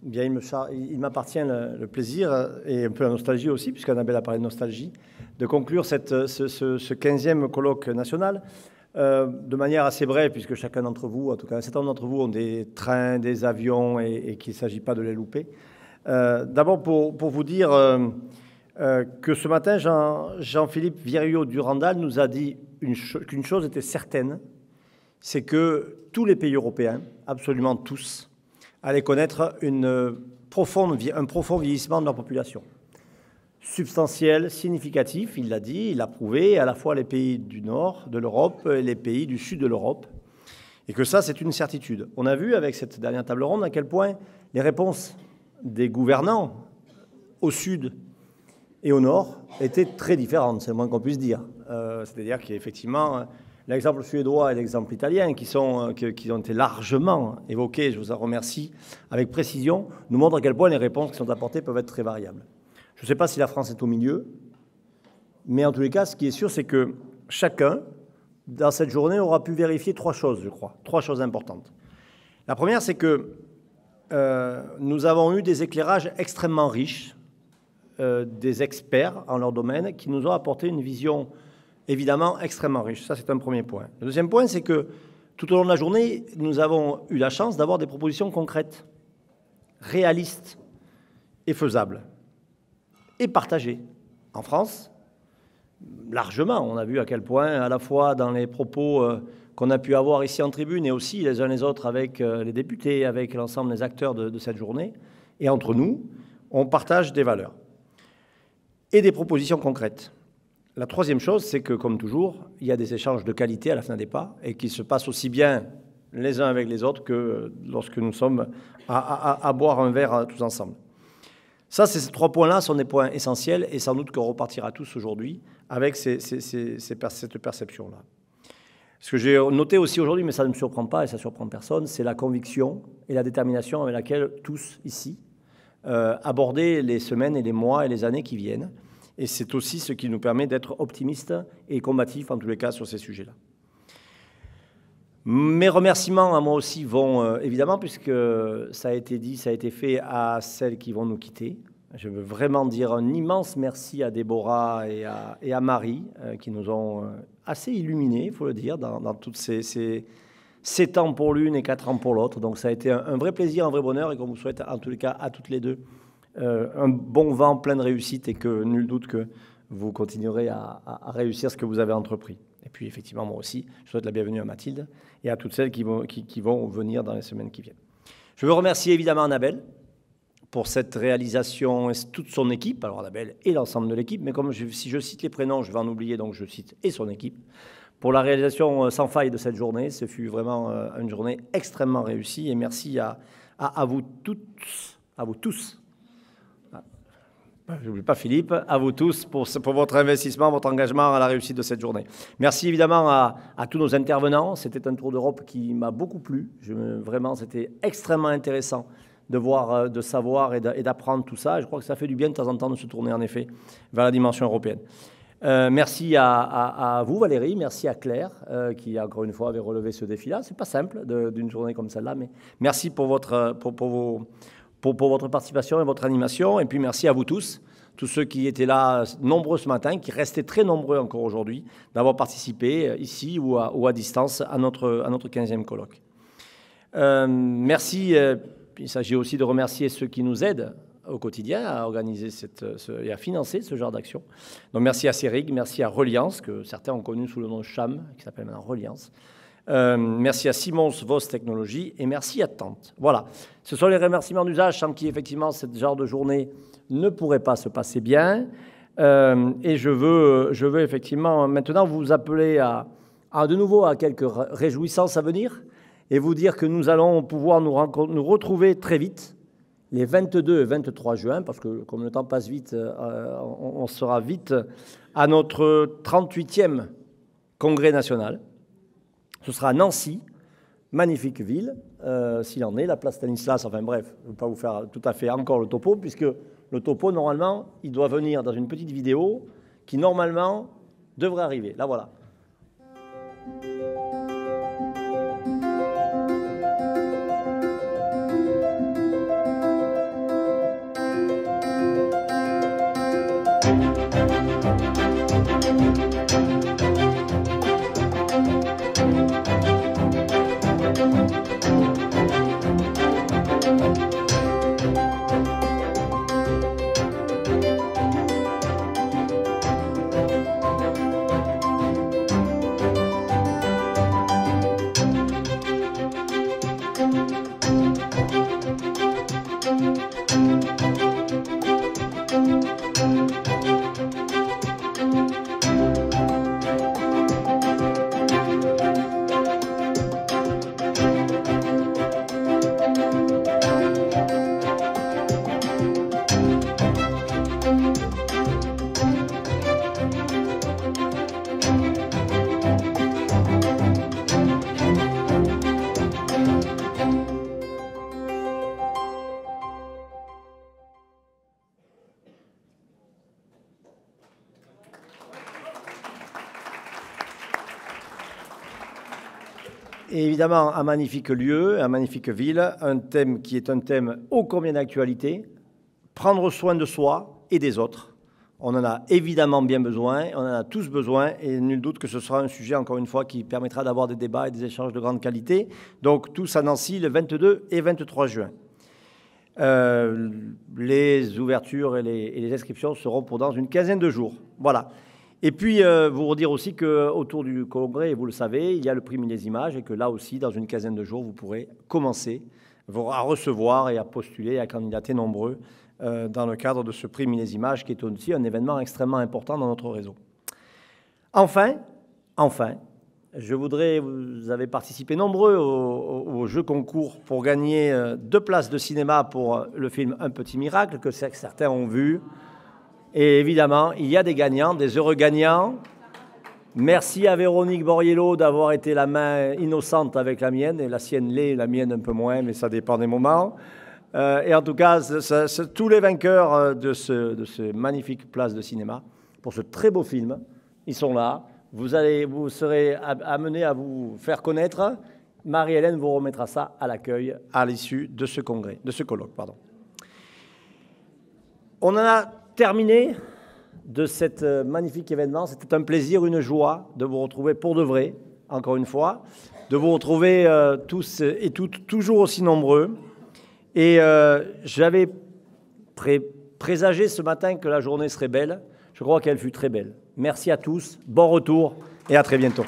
Bien, il m'appartient le plaisir et un peu la nostalgie aussi, puisqu'Annabelle a parlé de nostalgie, de conclure ce 15e colloque national de manière assez brève, puisque chacun d'entre vous, en tout cas un certain nombre d'entre vous, ont des trains, des avions et qu'il ne s'agit pas de les louper. D'abord, pour vous dire que ce matin, Jean-Philippe Viriot-Durandal nous a dit qu'une chose était certaine, c'est que tous les pays européens, absolument tous, allaient connaître un profond vieillissement de leur population. Substantiel, significatif, il l'a dit, il l'a prouvé, à la fois les pays du nord de l'Europe et les pays du sud de l'Europe. Et que ça, c'est une certitude. On a vu avec cette dernière table ronde à quel point les réponses des gouvernants au sud et au nord étaient très différentes, c'est le moins qu'on puisse dire. C'est-à-dire qu'effectivement, l'exemple suédois et l'exemple italien, qui ont été largement évoqués, je vous en remercie, avec précision, nous montrent à quel point les réponses qui sont apportées peuvent être très variables. Je ne sais pas si la France est au milieu, mais en tous les cas, ce qui est sûr, c'est que chacun, dans cette journée, aura pu vérifier trois choses, je crois, trois choses importantes. La première, c'est que nous avons eu des éclairages extrêmement riches, des experts en leur domaine, qui nous ont apporté une vision évidemment extrêmement riche. Ça, c'est un premier point. Le deuxième point, c'est que tout au long de la journée, nous avons eu la chance d'avoir des propositions concrètes, réalistes et faisables, et partagées. En France, largement, on a vu à quel point, à la fois dans les propos qu'on a pu avoir ici en tribune, et aussi les uns les autres avec les députés, avec l'ensemble des acteurs de cette journée, et entre nous, on partage des valeurs et des propositions concrètes. La troisième chose, c'est que, comme toujours, il y a des échanges de qualité à la fin des pas et qui se passent aussi bien les uns avec les autres que lorsque nous sommes à boire un verre tous ensemble. Ça, ces trois points-là sont des points essentiels et sans doute qu'on repartira tous aujourd'hui avec cette perception-là. Ce que j'ai noté aussi aujourd'hui, mais ça ne me surprend pas et ça ne surprend personne, c'est la conviction et la détermination avec laquelle tous ici aborder les semaines et les mois et les années qui viennent. Et c'est aussi ce qui nous permet d'être optimistes et combatifs, en tous les cas, sur ces sujets-là. Mes remerciements à moi aussi vont, évidemment, puisque ça a été dit, ça a été fait à celles qui vont nous quitter. Je veux vraiment dire un immense merci à Déborah et à Marie, qui nous ont assez illuminés, il faut le dire, dans toutes ces 7 ans pour l'une et 4 ans pour l'autre. Donc ça a été un vrai plaisir, un vrai bonheur, et qu'on vous souhaite en tous les cas à toutes les deux un bon vent, plein de réussite, et que nul doute que vous continuerez à réussir ce que vous avez entrepris. Et puis effectivement, moi aussi, je souhaite la bienvenue à Mathilde et à toutes celles qui vont venir dans les semaines qui viennent. Je veux remercier évidemment Annabelle pour cette réalisation et toute son équipe, alors Annabelle et l'ensemble de l'équipe, mais comme si je cite les prénoms, je vais en oublier, donc je cite et son équipe, pour la réalisation sans faille de cette journée. Ce fut vraiment une journée extrêmement réussie, et merci à vous tous, je n'oublie pas Philippe, à vous tous pour votre investissement, votre engagement à la réussite de cette journée. Merci évidemment à tous nos intervenants. C'était un tour d'Europe qui m'a beaucoup plu. Vraiment, c'était extrêmement intéressant de voir, de savoir et d'apprendre tout ça. Je crois que ça fait du bien de temps en temps de se tourner en effet vers la dimension européenne. Merci à vous Valérie, merci à Claire qui encore une fois avait relevé ce défi-là. C'est pas simple d'une journée comme celle-là, mais merci pour votre participation et votre animation. Et puis merci à vous tous ceux qui étaient là nombreux ce matin, qui restaient très nombreux encore aujourd'hui, d'avoir participé ici ou à distance à notre 15e colloque. Merci. Il s'agit aussi de remercier ceux qui nous aident au quotidien à organiser et à financer ce genre d'action. Donc merci à CERIG, merci à Reliance, que certains ont connu sous le nom de CHAM, qui s'appelle maintenant Reliance. Merci à Simons Vos Technologies et merci à Tante. Voilà, ce sont les remerciements d'usage sans qui effectivement ce genre de journée ne pourrait pas se passer bien. Et je veux effectivement maintenant vous appeler de nouveau à quelques réjouissances à venir et vous dire que nous allons pouvoir nous retrouver très vite, les 22 et 23 juin, parce que comme le temps passe vite, on sera vite à notre 38e congrès national. Ce sera à Nancy, magnifique ville, s'il en est, la place Stanislas, enfin bref, je ne vais pas vous faire tout à fait encore le topo, puisque le topo, normalement, il doit venir dans une petite vidéo qui, normalement, devrait arriver. La voilà. Et évidemment, un magnifique lieu, un magnifique ville, un thème qui est un thème ô combien d'actualité, prendre soin de soi et des autres. On en a évidemment bien besoin, on en a tous besoin, et nul doute que ce sera un sujet, encore une fois, qui permettra d'avoir des débats et des échanges de grande qualité. Donc, tous à Nancy, le 22 et 23 juin. Les ouvertures et les inscriptions seront pour dans une quinzaine de jours. Voilà. Et puis, vous redire aussi qu'autour du congrès, vous le savez, il y a le prix Millésimage et que là aussi, dans une quinzaine de jours, vous pourrez commencer à recevoir et à postuler et à candidater nombreux dans le cadre de ce prix Millésimage qui est aussi un événement extrêmement important dans notre réseau. Enfin, vous avez participé nombreux au jeu concours pour gagner 2 places de cinéma pour le film Un petit miracle que certains ont vu. Et évidemment, il y a des gagnants, des heureux gagnants. Merci à Véronique Boriello d'avoir été la main innocente avec la mienne, et la sienne l'est, la mienne un peu moins, mais ça dépend des moments. Et en tout cas, tous les vainqueurs de ce magnifique place de cinéma, pour ce très beau film, ils sont là. Vous serez amenés à vous faire connaître. Marie-Hélène vous remettra ça à l'accueil à l'issue de ce congrès, de ce colloque, pardon. On en a terminé de cet magnifique événement. C'était un plaisir, une joie de vous retrouver pour de vrai, encore une fois, de vous retrouver tous et toutes toujours aussi nombreux. Et j'avais présagé ce matin que la journée serait belle. Je crois qu'elle fut très belle. Merci à tous, bon retour et à très bientôt.